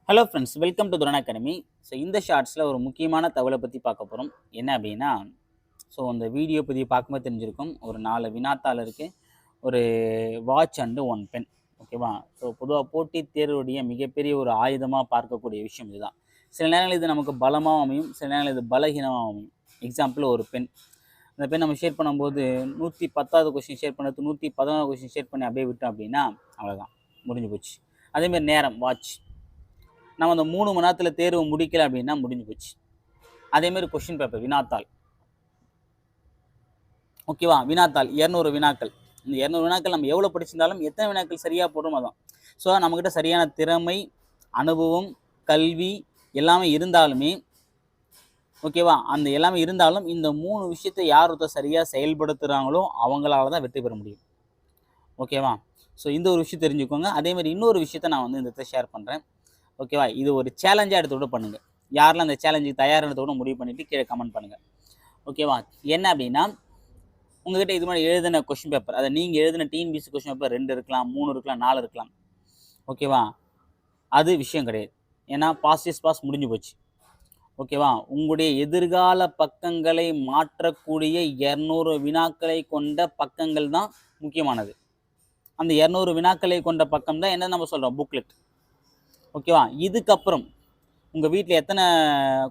Hello friends, welcome to துரன் academy. So இந்த ஷார்ட்ஸில் ஒரு முக்கியமான தகவலை பற்றி பார்க்க போகிறோம். என்ன அப்படின்னா, ஸோ அந்த வீடியோ பற்றி பார்க்கும்போது தெரிஞ்சிருக்கும். ஒரு 4 வினாத்தாள் இருக்குது, ஒரு வாட்ச் அண்டு 1 பென். ஓகேவா? ஸோ பொதுவாக போட்டித் தேர்வுடைய மிகப்பெரிய ஒரு ஆயுதமாக பார்க்கக்கூடிய விஷயம் இதுதான். சில நேரங்கள் இது நமக்கு பலமாகவும் அமையும், சில நேரங்கள் இது பலகீனமாகவும் அமையும். எக்ஸாம்பிள் ஒரு பென். அந்த பென் நம்ம ஷேர் பண்ணும்போது 110வது கொஸ்டின் ஷேர் பண்ணுறது 111வது கொஸ்டின் ஷேர் பண்ணி அப்படியே விட்டோம் அப்படின்னா அவ்வளோதான், முடிஞ்சு போச்சு. அதேமாதிரி நேரம், வாட்ச். நம்ம அந்த 3 மணி நேரத்தில் தேர்வு முடிக்கல அப்படின்னா முடிஞ்சு போச்சு. அதேமாதிரி கொஷின் பேப்பர், வினாத்தாள். ஓகேவா? வினாத்தாள் 200 வினாக்கள். இந்த 200 வினாக்கள் நம்ம எவ்வளோ படிச்சிருந்தாலும் எத்தனை வினாக்கள் சரியாக போடுறோமோ அதான். ஸோ நம்மக்கிட்ட சரியான திறமை, அனுபவம், கல்வி எல்லாமே இருந்தாலுமே, ஓகேவா, அந்த எல்லாமே இருந்தாலும் இந்த 3 விஷயத்தை யார் ஒருத்தர் சரியாக செயல்படுத்துகிறாங்களோ அவங்களால தான் வெற்றி பெற முடியும். ஓகேவா? ஸோ இந்த ஒரு விஷயம் தெரிஞ்சுக்கோங்க. அதேமாதிரி இன்னொரு விஷயத்தை நான் இந்த இடத்துல ஷேர் பண்ணுறேன். ஓகேவா? இது ஒரு சேலஞ்சாக எடுத்து கூட பண்ணுங்கள். யாரெல்லாம் அந்த சேலஞ்சுக்கு தயாரானதை கூட முடிவு பண்ணிவிட்டு கீழே கமெண்ட் பண்ணுங்கள். ஓகேவா? என்ன அப்படின்னா, உங்கள்கிட்ட இது மாதிரி எழுதின கொஷின் பேப்பர், அதை நீங்கள் எழுதின டிஎன்பிஎஸ்சி கொஷின் பேப்பர் 2 இருக்கலாம், 3 இருக்கலாம், 4 இருக்கலாம். ஓகேவா? அது விஷயம் கிடையாது. ஏன்னா பாஸ் இஸ் பாஸ், முடிஞ்சு போச்சு. ஓகேவா? உங்களுடைய எதிர்கால பக்கங்களை மாற்றக்கூடிய 200 வினாக்களை கொண்ட பக்கங்கள் தான் முக்கியமானது. அந்த 200 வினாக்களை கொண்ட பக்கம் தான் என்ன நம்ம சொல்கிறோம், புக்லெட். ஓகேவா? இதுக்கப்புறம் உங்கள் வீட்டில் எத்தனை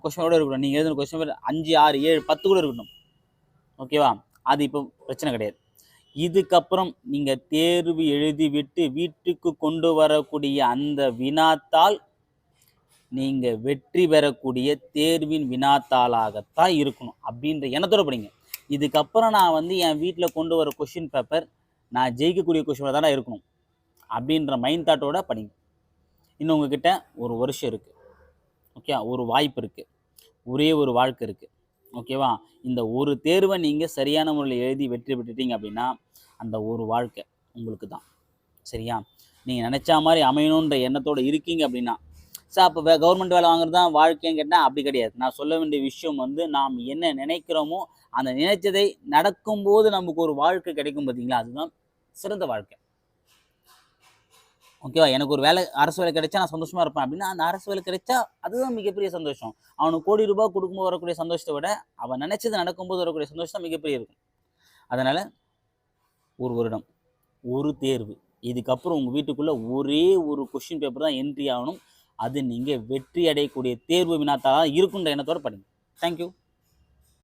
கொஸ்டினோடு இருக்கணும், நீங்கள் எழுதுன கொஸ்டின் பேப்பர் 5, 6, 7, 10 கூட இருக்கணும். ஓகேவா? அது இப்போ பிரச்சனை கிடையாது. இதுக்கப்புறம் நீங்கள் தேர்வு எழுதி விட்டு வீட்டுக்கு கொண்டு வரக்கூடிய அந்த வினாத்தாள் நீங்கள் வெற்றி பெறக்கூடிய தேர்வின் வினாத்தாளாகத்தான் இருக்கணும் அப்படின்ற எண்ணத்தோடு படிங்க. இதுக்கப்புறம் நான் என் வீட்டில் கொண்டு வர கொஷின் பேப்பர் நான் ஜெயிக்கக்கூடிய கொஷின் பேப்பர் தான் இருக்கணும் அப்படின்ற மைண்ட் தாட்டோட படிங்க. இன்னும் உங்ககிட்ட ஒரு வருஷம் இருக்குது. ஓகே, ஒரு வாய்ப்பு இருக்குது, ஒரே ஒரு வாழ்க்கை இருக்குது. ஓகேவா? இந்த ஒரு தேர்வை நீங்கள் சரியான முறையில் எழுதி வெற்றி பெற்றுட்டீங்க அப்படின்னா அந்த ஒரு வாழ்க்கை உங்களுக்கு தான். சரியா? நீங்கள் நினச்சா மாதிரி அமையணுன்ற எண்ணத்தோடு இருக்கீங்க அப்படின்னா, சார் அப்போ கவர்மெண்ட் வேலை வாங்குறது தான் வாழ்க்கைன்னு கேட்டால் அப்படி கிடையாது. நான் சொல்ல வேண்டிய விஷயம் நாம் என்ன நினைக்கிறோமோ அந்த நினைச்சதை நடக்கும்போது நமக்கு ஒரு வாழ்க்கை கிடைக்கும் பார்த்தீங்களா, அதுதான் சிறந்த வாழ்க்கை. ஓகேவா? எனக்கு ஒரு வேலை, அரசு வேலை கிடைச்சா நான் சந்தோஷமாக இருப்பேன் அப்படின்னா அந்த அரசு வேலை கிடைச்சா அதுதான் மிகப்பெரிய சந்தோஷம். அவனுக்கு கோடி ரூபாய் கொடுக்கும்போது வரக்கூடிய சந்தோஷத்தை விட அவன் நினைச்சது நடக்கும்போது வரக்கூடிய சந்தோஷம் தான் மிகப்பெரிய இருக்கும். அதனால் ஒரு வருடம், ஒரு தேர்வு, இதுக்கப்புறம் உங்கள் வீட்டுக்குள்ளே ஒரே ஒரு கொஷின் பேப்பர் தான் என்ட்ரி ஆகணும். அது நீங்கள் வெற்றி அடையக்கூடிய தேர்வு வினாத்தாக இருக்குன்ற எண்ணத்தோடு படிங்க. தேங்க்யூ.